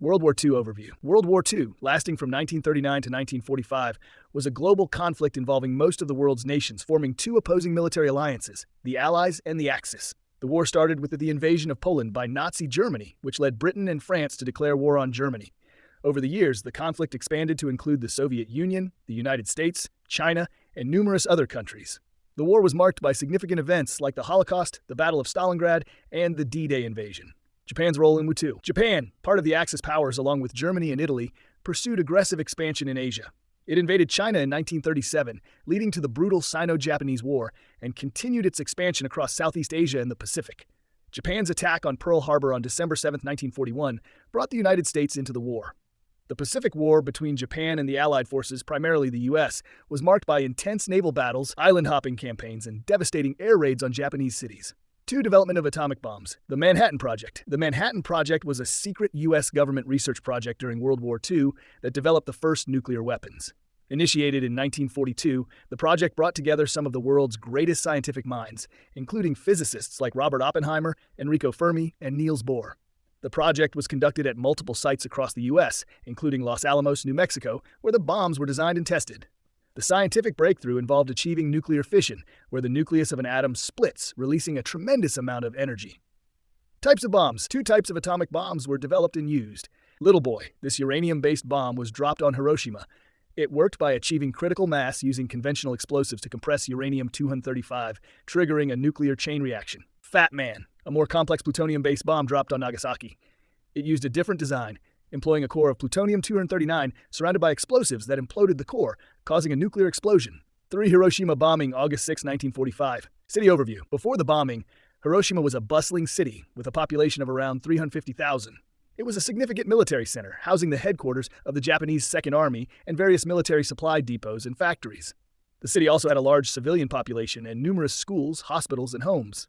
World War II overview. World War II, lasting from 1939 to 1945, was a global conflict involving most of the world's nations, forming two opposing military alliances, the Allies and the Axis. The war started with the invasion of Poland by Nazi Germany, which led Britain and France to declare war on Germany. Over the years, the conflict expanded to include the Soviet Union, the United States, China, and numerous other countries. The war was marked by significant events like the Holocaust, the Battle of Stalingrad, and the D-Day invasion. Japan's role in World War II. Japan, part of the Axis powers along with Germany and Italy, pursued aggressive expansion in Asia. It invaded China in 1937, leading to the brutal Sino-Japanese War, and continued its expansion across Southeast Asia and the Pacific. Japan's attack on Pearl Harbor on December 7, 1941, brought the United States into the war. The Pacific War between Japan and the Allied forces, primarily the U.S., was marked by intense naval battles, island-hopping campaigns, and devastating air raids on Japanese cities. Development of atomic bombs. The Manhattan Project. The Manhattan Project was a secret U.S. government research project during World War II that developed the first nuclear weapons. Initiated in 1942, the project brought together some of the world's greatest scientific minds, including physicists like Robert Oppenheimer, Enrico Fermi, and Niels Bohr. The project was conducted at multiple sites across the U.S., including Los Alamos, New Mexico, where the bombs were designed and tested. The scientific breakthrough involved achieving nuclear fission, where the nucleus of an atom splits, releasing a tremendous amount of energy. Types of bombs. 2 types of atomic bombs were developed and used. Little Boy, this uranium-based bomb, was dropped on Hiroshima. It worked by achieving critical mass using conventional explosives to compress uranium-235, triggering a nuclear chain reaction. Fat Man, a more complex plutonium-based bomb dropped on Nagasaki. It used a different design, employing a core of plutonium-239 surrounded by explosives that imploded the core, causing a nuclear explosion. 3. Hiroshima bombing, August 6, 1945. City overview. Before the bombing, Hiroshima was a bustling city with a population of around 350,000. It was a significant military center, housing the headquarters of the Japanese Second Army and various military supply depots and factories. The city also had a large civilian population and numerous schools, hospitals, and homes.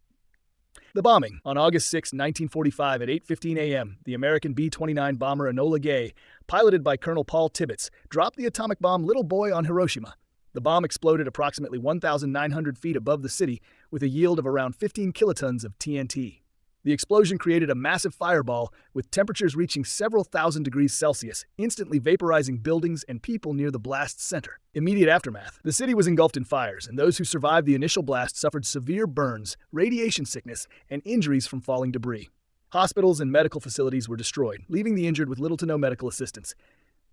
The bombing. On August 6, 1945 at 8:15 a.m., the American B-29 bomber Enola Gay, piloted by Colonel Paul Tibbets, dropped the atomic bomb Little Boy on Hiroshima. The bomb exploded approximately 1,900 feet above the city with a yield of around 15 kilotons of TNT. The explosion created a massive fireball with temperatures reaching several thousand degrees Celsius, instantly vaporizing buildings and people near the blast's center. Immediate aftermath. The city was engulfed in fires, and those who survived the initial blast suffered severe burns, radiation sickness, and injuries from falling debris. Hospitals and medical facilities were destroyed, leaving the injured with little to no medical assistance.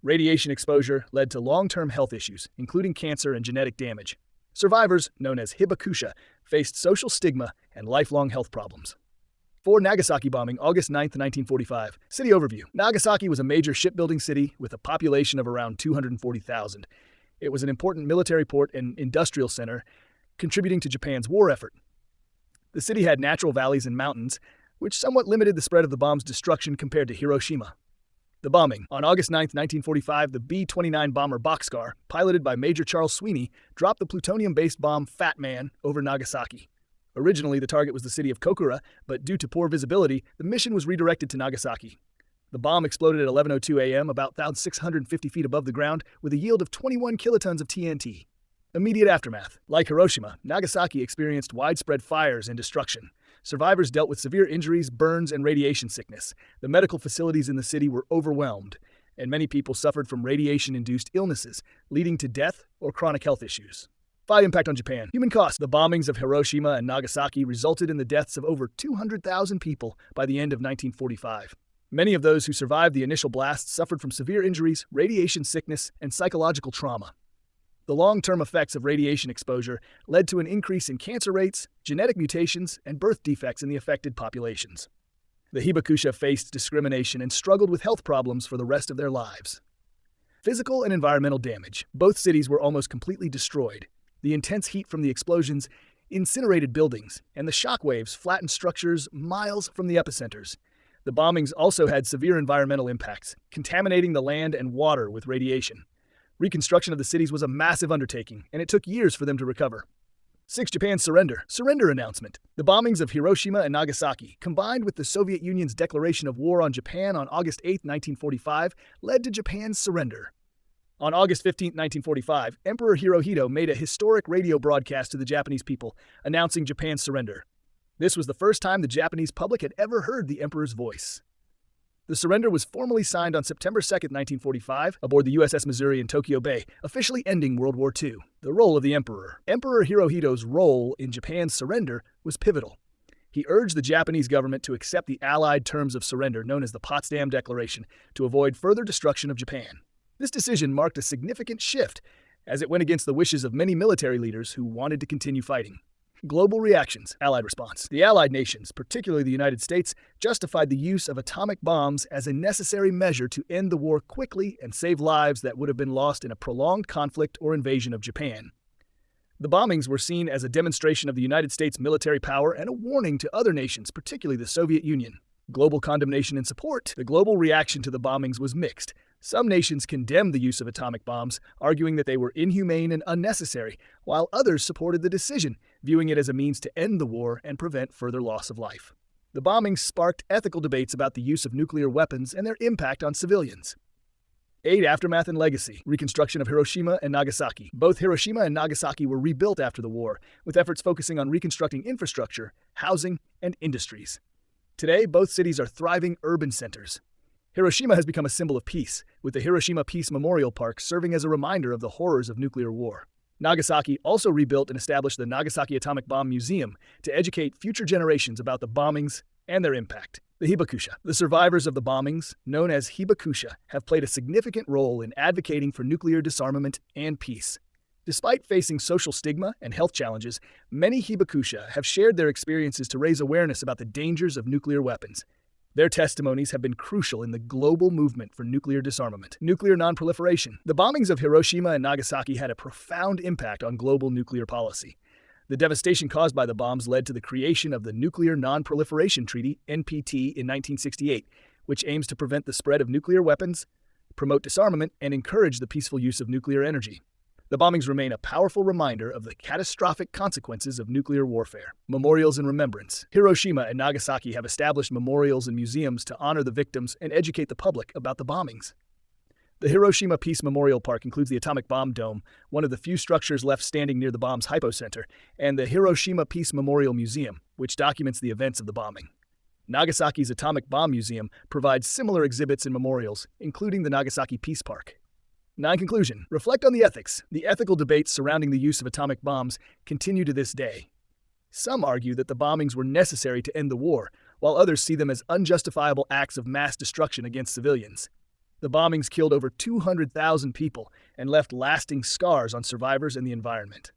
Radiation exposure led to long-term health issues, including cancer and genetic damage. Survivors, known as hibakusha, faced social stigma and lifelong health problems. 4. Nagasaki bombing, August 9, 1945. City overview. Nagasaki was a major shipbuilding city with a population of around 240,000. It was an important military port and industrial center, contributing to Japan's war effort. The city had natural valleys and mountains, which somewhat limited the spread of the bomb's destruction compared to Hiroshima. The bombing. On August 9, 1945, the B-29 bomber Boxcar, piloted by Major Charles Sweeney, dropped the plutonium-based bomb Fat Man over Nagasaki. Originally, the target was the city of Kokura, but due to poor visibility, the mission was redirected to Nagasaki. The bomb exploded at 11:02 a.m., about 1,650 feet above the ground, with a yield of 21 kilotons of TNT. Immediate aftermath. Like Hiroshima, Nagasaki experienced widespread fires and destruction. Survivors dealt with severe injuries, burns, and radiation sickness. The medical facilities in the city were overwhelmed, and many people suffered from radiation-induced illnesses, leading to death or chronic health issues. 5. Impact on Japan. Human cost. The bombings of Hiroshima and Nagasaki resulted in the deaths of over 200,000 people by the end of 1945. Many of those who survived the initial blasts suffered from severe injuries, radiation sickness, and psychological trauma. The long-term effects of radiation exposure led to an increase in cancer rates, genetic mutations, and birth defects in the affected populations. The hibakusha faced discrimination and struggled with health problems for the rest of their lives. Physical and environmental damage. Both cities were almost completely destroyed. The intense heat from the explosions incinerated buildings, and the shockwaves flattened structures miles from the epicenters. The bombings also had severe environmental impacts, contaminating the land and water with radiation. Reconstruction of the cities was a massive undertaking, and it took years for them to recover. 6. Japan's surrender. Surrender announcement. The bombings of Hiroshima and Nagasaki, combined with the Soviet Union's declaration of war on Japan on August 8, 1945, led to Japan's surrender. On August 15, 1945, Emperor Hirohito made a historic radio broadcast to the Japanese people, announcing Japan's surrender. This was the first time the Japanese public had ever heard the emperor's voice. The surrender was formally signed on September 2, 1945, aboard the USS Missouri in Tokyo Bay, officially ending World War II. The role of the Emperor. Emperor Hirohito's role in Japan's surrender was pivotal. He urged the Japanese government to accept the Allied terms of surrender known as the Potsdam Declaration to avoid further destruction of Japan. This decision marked a significant shift, as it went against the wishes of many military leaders who wanted to continue fighting. Global reactions. Allied response. The Allied nations, particularly the United States, justified the use of atomic bombs as a necessary measure to end the war quickly and save lives that would have been lost in a prolonged conflict or invasion of Japan. The bombings were seen as a demonstration of the United States' military power and a warning to other nations, particularly the Soviet Union. Global condemnation and support. The global reaction to the bombings was mixed. Some nations condemned the use of atomic bombs, arguing that they were inhumane and unnecessary, while others supported the decision, viewing it as a means to end the war and prevent further loss of life. The bombings sparked ethical debates about the use of nuclear weapons and their impact on civilians. Aid, aftermath, and legacy. Reconstruction of Hiroshima and Nagasaki. Both Hiroshima and Nagasaki were rebuilt after the war, with efforts focusing on reconstructing infrastructure, housing, and industries. Today, both cities are thriving urban centers. Hiroshima has become a symbol of peace, with the Hiroshima Peace Memorial Park serving as a reminder of the horrors of nuclear war. Nagasaki also rebuilt and established the Nagasaki Atomic Bomb Museum to educate future generations about the bombings and their impact. The Hibakusha. The survivors of the bombings, known as Hibakusha, have played a significant role in advocating for nuclear disarmament and peace. Despite facing social stigma and health challenges, many Hibakusha have shared their experiences to raise awareness about the dangers of nuclear weapons. Their testimonies have been crucial in the global movement for nuclear disarmament. Nuclear nonproliferation. The bombings of Hiroshima and Nagasaki had a profound impact on global nuclear policy. The devastation caused by the bombs led to the creation of the Nuclear Non-Proliferation Treaty, NPT, in 1968, which aims to prevent the spread of nuclear weapons, promote disarmament, and encourage the peaceful use of nuclear energy. The bombings remain a powerful reminder of the catastrophic consequences of nuclear warfare. Memorials and remembrance. Hiroshima and Nagasaki have established memorials and museums to honor the victims and educate the public about the bombings. The Hiroshima Peace Memorial Park includes the Atomic Bomb Dome, one of the few structures left standing near the bomb's hypocenter, and the Hiroshima Peace Memorial Museum, which documents the events of the bombing. Nagasaki's Atomic Bomb Museum provides similar exhibits and memorials, including the Nagasaki Peace Park. Conclusion. Reflect on the ethics. The ethical debates surrounding the use of atomic bombs continue to this day. Some argue that the bombings were necessary to end the war, while others see them as unjustifiable acts of mass destruction against civilians. The bombings killed over 200,000 people and left lasting scars on survivors and the environment.